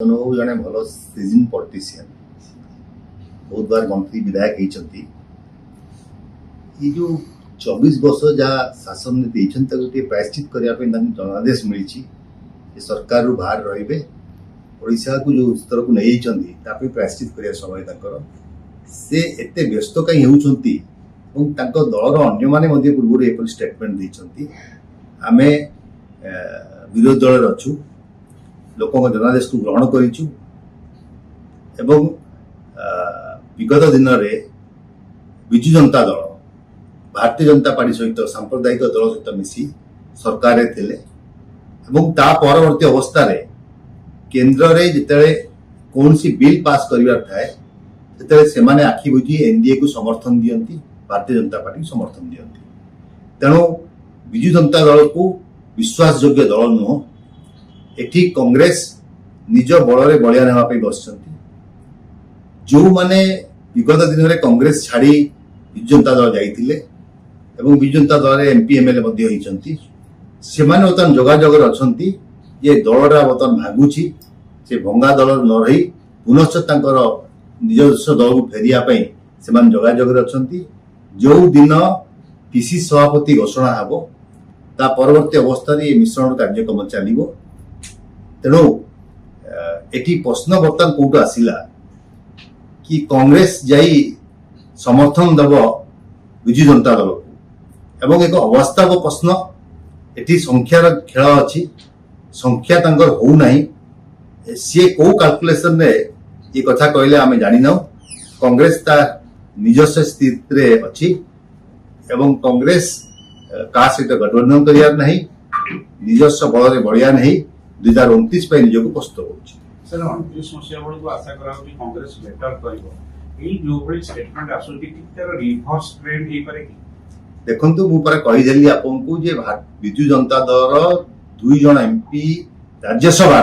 जड़े भल season politician बहुत बार मंत्री विधायक होती ये जो 24 वर्ष जहाँ शासन गोटे प्रायश्चित करने जनादेश मिली सरकार रु बाहर रे ओडिशा को जो स्तर को नहीं प्रायश्चित करने समय से एते व्यस्त कहीं होती दलर अन्य पूर्व स्टेटमेंट देती आम विरोधी दल अच्छु लोक जनादेश को ग्रहण करिचु एवं विगत दिन में विजु जनता दल भारतीय जनता पार्टी सहित सांप्रदायिक दल सहित मिसी सरकार थिले एवं ता परवर्ती अवस्था रे केंद्र रे जिते कौन सी बिल पास करिवार थाए सेते से माने आखि बुझी एनडीए को समर्थन दियंती भारतीय जनता पार्टी को समर्थन दियंती तेणु विजु जनता दल को विश्वास योग्य दल नुह एठी कांग्रेस निज बल बलिया ना बस जो माने विगत दिन में कांग्रेस छाड़ी विजु जनता दल जाइथिले एवं विजु जनता दल एमपी एमएलए से बर्तमान जोगाजोग अच्छी ये दलटा बर्तमान भागुची से भंगा दल न रही पुनश्च निजस्व दल को फेरिया से जोगाजोग अच्छी जो दिन पीसी सभापति घोषणा हे ता परवर्ती अवस्था ये मिश्रण कार्यक्रम चलो तेणु एटी प्रश्न बर्तमान कौट आसला कि कांग्रेस जाई समर्थन दब विजु जनता दल को एवं एक अवास्तव प्रश्न एटी संख्यार खेल अच्छी संख्या तंकर हो नहीं सी को कैलकुलेशन रे ये कथा कहले आम जानी ना कांग्रेस ता निजस्व स्थिति अच्छी एवं कांग्रेस का सहित गठबंधन करियार नहीं निजस्व बल बढ़िया नहीं 2029 पे निज को प्रस्तुत होची सर 29 मसिया बेलू आशा करा कि कांग्रेस बेटर करिवो एई जो बड़ी स्टेटमेंट आसुची कि तार रिवर्स ट्रेंड हे पारे कि देखंतु मु पर कहि देली आपन को जे विजु जनता दल 2 जण एमपी राज्यसभा